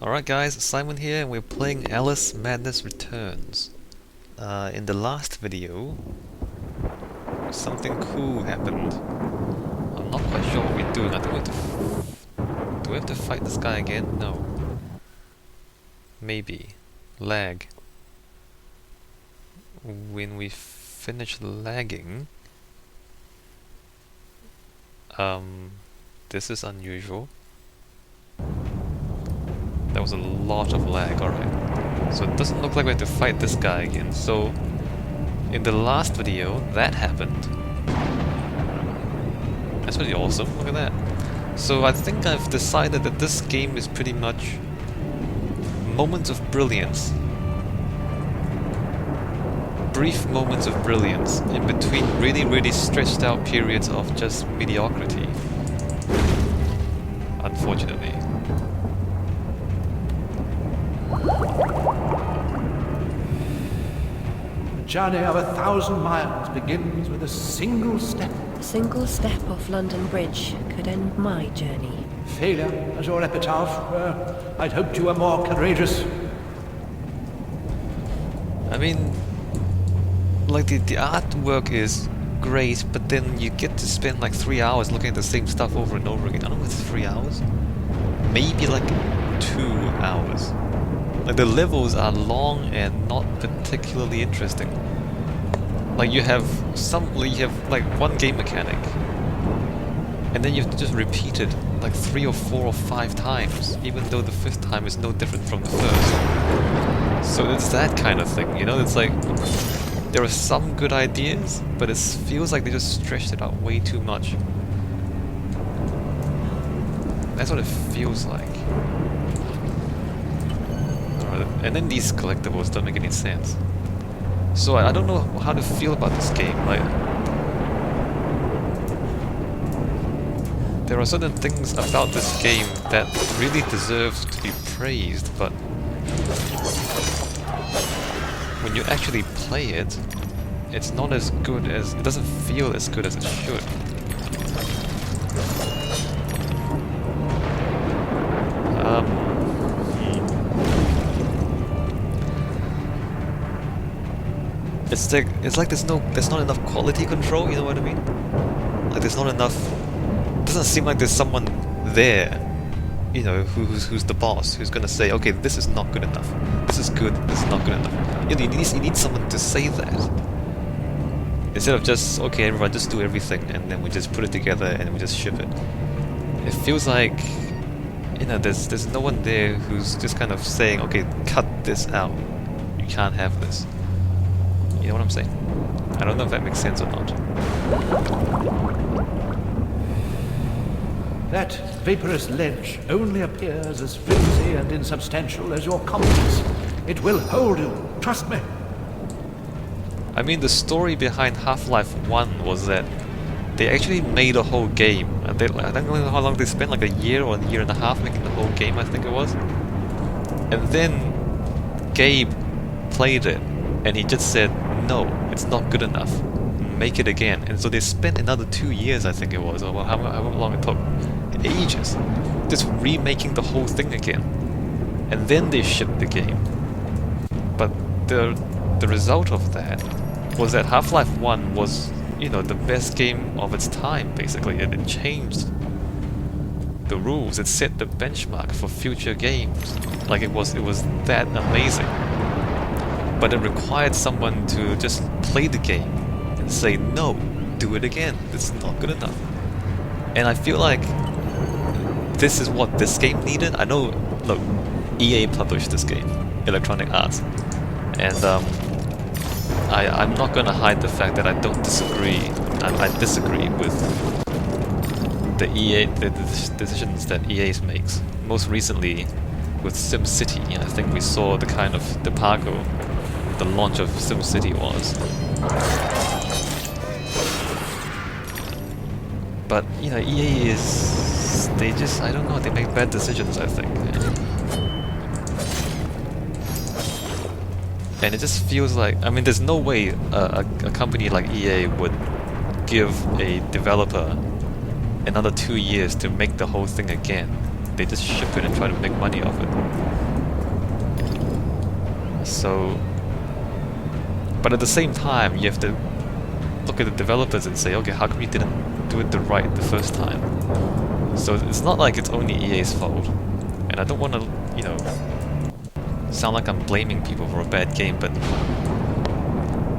Alright guys, Simon here and we're playing Alice Madness Returns. In the last video, something cool happened. I'm not quite sure what we're doing. I think we have to... Do we have to fight this guy again? No. Maybe. Lag. When we finish lagging... This is unusual. There was a lot of lag, alright. So it doesn't look like we have to fight this guy again. So, in the last video, that happened. That's pretty awesome, look at that. So I think I've decided that this game is pretty much moments of brilliance. Brief moments of brilliance in between really stretched out periods of just mediocrity. Unfortunately. A journey of 1,000 miles begins with a single step. A single step off London Bridge could end my journey. Failure as your epitaph. I'd hoped you were more courageous. I mean, like the artwork is great, but then you get to spend like 3 hours looking at the same stuff over and over again. I don't know if it's 3 hours. Maybe like 2 hours. Like the levels are long and not particularly interesting. Like you have like one game mechanic, and then you have to just repeat it like 3 or 4 or 5 times, even though the 5th time is no different from the first. So it's that kind of thing, you know? It's like there are some good ideas, but it feels like they just stretched it out way too much. That's what it feels like. And then these collectibles don't make any sense. So I don't know how to feel about this game. Like, there are certain things about this game that really deserve to be praised, but when you actually play it, it's not as good as... it doesn't feel as good as it should. It's like there's not enough quality control, you know what I mean? Like there's not enough... it doesn't seem like there's someone there, you know, who's the boss, who's gonna say, okay, this is not good enough, this is good, this is not good enough. You know, you need someone to say that. Instead of just, okay, everyone just do everything and then we just put it together and we just ship it. It feels like, you know, there's no one there who's just kind of saying, okay, cut this out. You can't have this. You know what I'm saying? I don't know if that makes sense or not. That vaporous ledge only appears as flimsy and insubstantial as your competence. It will hold you, trust me. I mean, the story behind Half-Life 1 was that they actually made a whole game. And I don't know how long they spent, like a year or a year and a half making the whole game, I think it was. And then Gabe played it, and he just said, no, it's not good enough. Make it again. And so they spent another 2 years, I think it was, or however long it took. Ages. Just remaking the whole thing again. And then they shipped the game. But the result of that was that Half-Life 1 was, you know, the best game of its time, basically. And it changed the rules. It set the benchmark for future games. Like it was that amazing. But it required someone to just play the game and say, no, do it again, it's not good enough. And I feel like this is what this game needed. I know, look, EA published this game, Electronic Arts, and I'm not gonna hide the fact that I don't disagree. I disagree with the decisions that EA makes. Most recently with SimCity, I think we saw the kind of debacle the launch of SimCity was. But, you know, EA is... they just, I don't know, they make bad decisions, I think. And it just feels like, I mean, there's no way a company like EA would give a developer another 2 years to make the whole thing again. they just ship it and try to make money off it. So, but at the same time, you have to look at the developers and say, okay, how come you didn't do it right the first time? So it's not like it's only EA's fault. And I don't want to, you know, sound like I'm blaming people for a bad game, but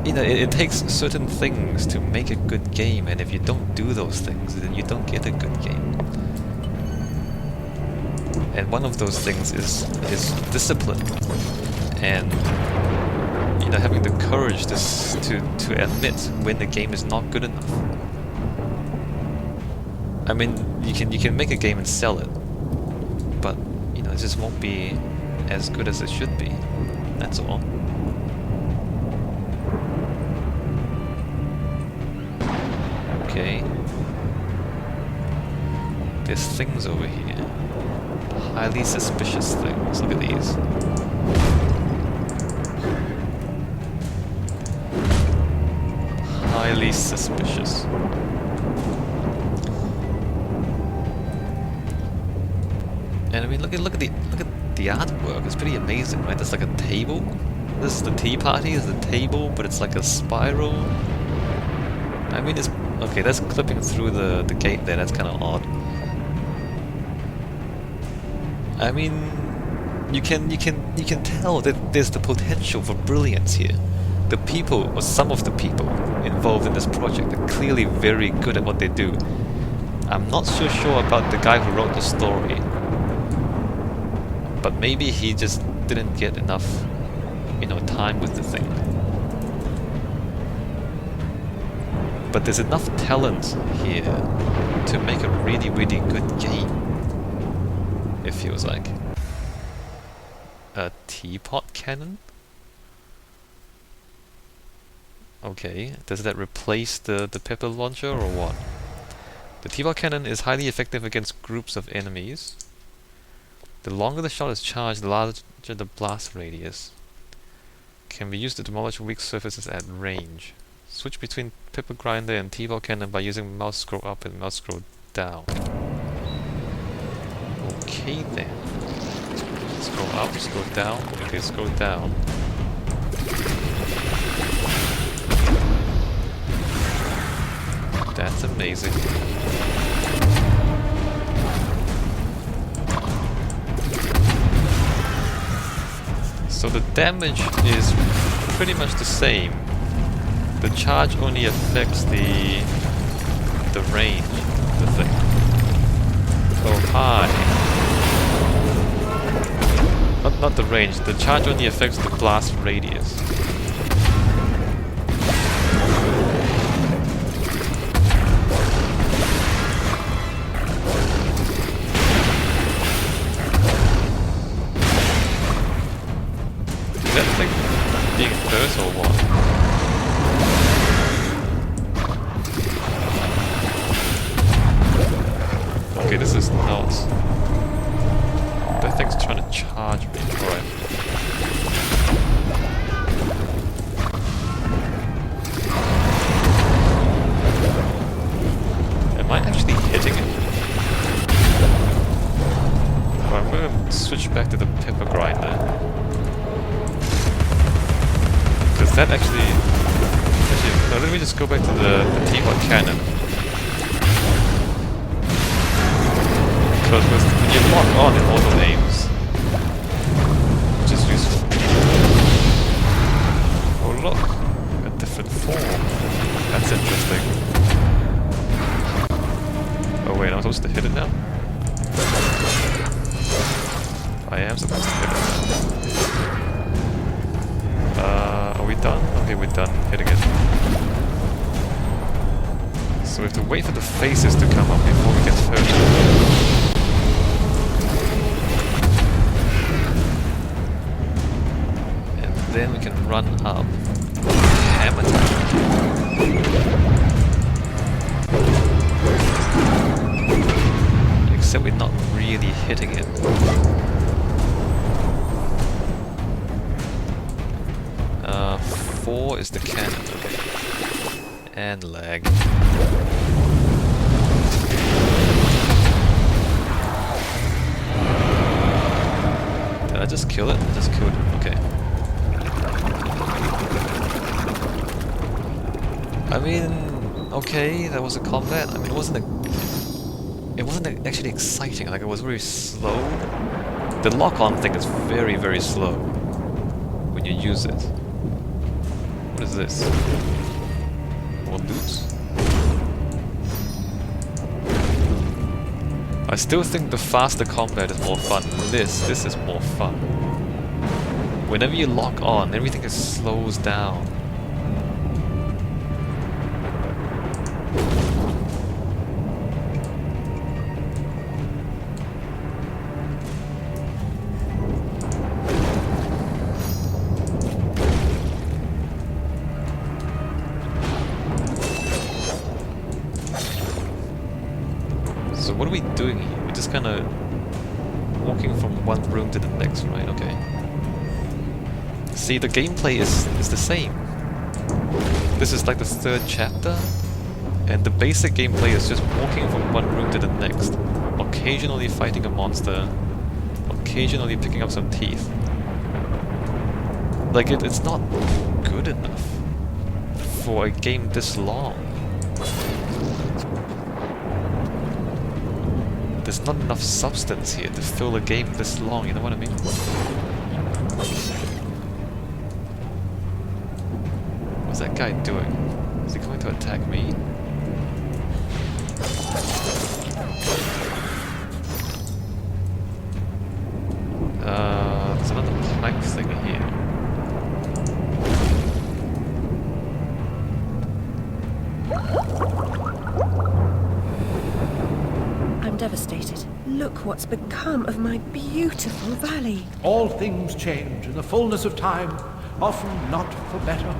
you know, it takes certain things to make a good game, and if you don't do those things, then you don't get a good game. And one of those things is discipline, and you know, having the courage to admit when the game is not good enough. I mean, you can make a game and sell it, but you know, it just won't be as good as it should be. That's all. Okay. There's things over here. Highly suspicious things. Look at these. Highly suspicious. And I mean, look at the artwork. It's pretty amazing, right? There's like a table. This is the tea party. There's the table, but it's like a spiral. I mean, it's okay. That's clipping through the gate there. That's kind of odd. I mean, you can tell that there's the potential for brilliance here. The people, or some of the people involved in this project, are clearly very good at what they do. I'm not so sure about the guy who wrote the story, but maybe he just didn't get enough, you know, time with the thing. But there's enough talent here to make a really, really good game. It feels like. A teapot cannon? Okay, does that replace the pepper launcher or what? The teapot cannon is highly effective against groups of enemies. The longer the shot is charged, the larger the blast radius. Can be used to demolish weak surfaces at range. Switch between pepper grinder and teapot cannon by using mouse scroll up and mouse scroll down. Okay then. Scroll up, scroll down. Okay, scroll down. That's amazing. So the damage is pretty much the same. The charge only affects the range of the thing. Oh hi. Not the range, the charge only affects the blast radius. Is that thing being hurt or what? Okay, this is nuts. That thing's trying to charge me. Alright. Am I actually hitting it? Alright, I'm gonna switch back to the pepper grinder. Because that actually... no, let me just go back to the teapot cannon. Because when you lock on, it auto aims, which is useful. Oh look, a different form. That's interesting. Oh wait, I'm supposed to hit it now? I am supposed to hit it now. Are we done? Okay, we're done hitting it. So we have to wait for the faces to come up before we get hurt. Then we can run up. Hammer time. Except we're not really hitting it. Four is the cannon, okay. And lag. just kill it? I just killed it. Okay. I mean, okay, that was a combat. I mean, it wasn't actually exciting. Like, it was very slow. The lock-on thing is very, very slow when you use it. What is this? More loot? I still think the faster combat is more fun. This is more fun. Whenever you lock on, everything just slows down. So what are we doing here? We're just kind of walking from one room to the next, right? Okay. See, the gameplay is the same. This is like the third chapter, and the basic gameplay is just walking from one room to the next, occasionally fighting a monster, occasionally picking up some teeth. Like, it's not good enough for a game this long. There's not enough substance here to fill a game this long, you know what I mean? What's that guy doing? Is he going to attack me? There's another pipe thing here. I'm devastated. Look what's become of my beautiful valley. All things change in the fullness of time, often not for better.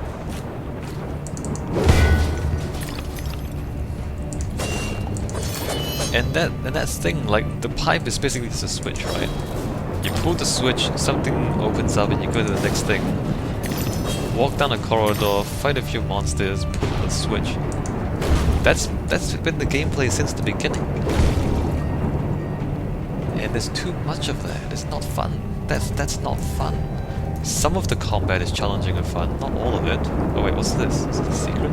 And that thing, like, the pipe is basically just a switch, right? You pull the switch, something opens up and you go to the next thing. Walk down a corridor, fight a few monsters, pull the switch. That's been the gameplay since the beginning. And there's too much of that. It's not fun. That's not fun. Some of the combat is challenging and fun, not all of it. Oh wait, what's this? Is this a secret?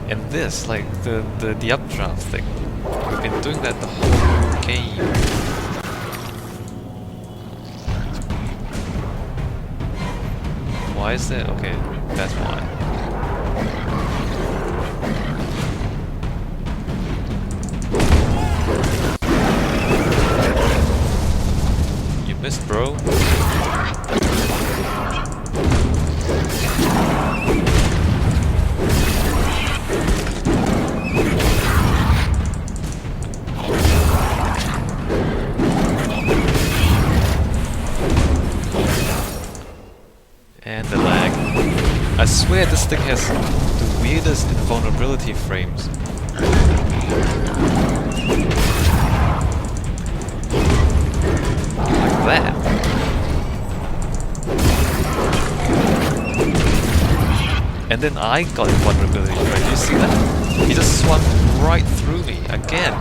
And this, like, the updraft thing, we've been doing that the whole game. Why is that? Okay, that's why. You missed, bro. And the lag. I swear this thing has the weirdest invulnerability frames. Like that. And then I got invulnerability, right? Do you see that? He just swung right through me again.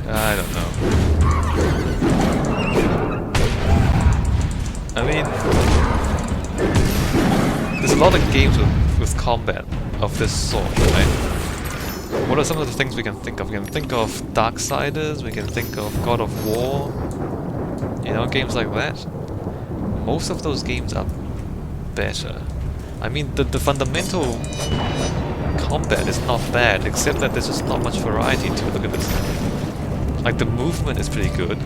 I don't know. I mean, there's a lot of games with combat of this sort, right? What are some of the things we can think of? We can think of Darksiders, we can think of God of War, you know, games like that. Most of those games are better. I mean, the fundamental combat is not bad, except that there's just not much variety to it. Look at this. Like, the movement is pretty good.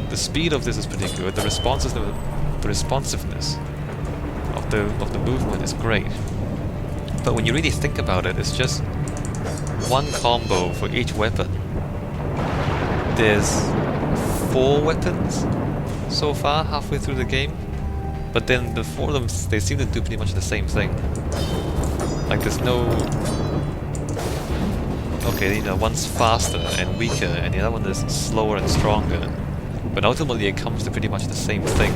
The speed of this is pretty good. The responsiveness of the movement is great. But when you really think about it, it's just one combo for each weapon. There's 4 weapons so far, halfway through the game. But then the 4 of them, they seem to do pretty much the same thing. Like, there's no... Okay, you know, one's faster and weaker, and the other one is slower and stronger. But ultimately it comes to pretty much the same thing.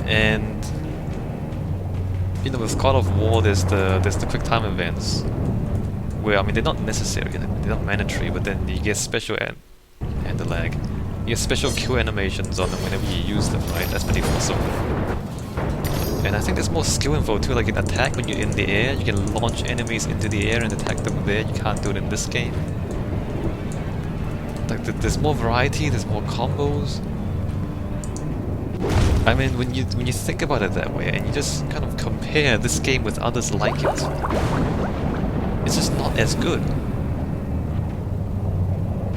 And... you know, with God of War, there's the quick time events. Where, I mean, they're not necessary, they're not mandatory, but then you get special... and the lag. You get special kill animations on them whenever you use them, right? That's pretty awesome. And I think there's more skill involved too, like in attack when you're in the air, you can launch enemies into the air and attack them there. You can't do it in this game. Like, there's more variety, there's more combos. I mean, when you think about it that way, and you just kind of compare this game with others like it, it's just not as good.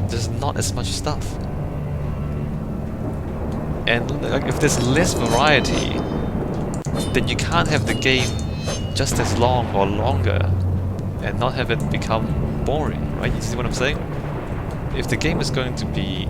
There's not as much stuff. And like, if there's less variety, then you can't have the game just as long or longer and not have it become boring, right? You see what I'm saying? If the game is going to be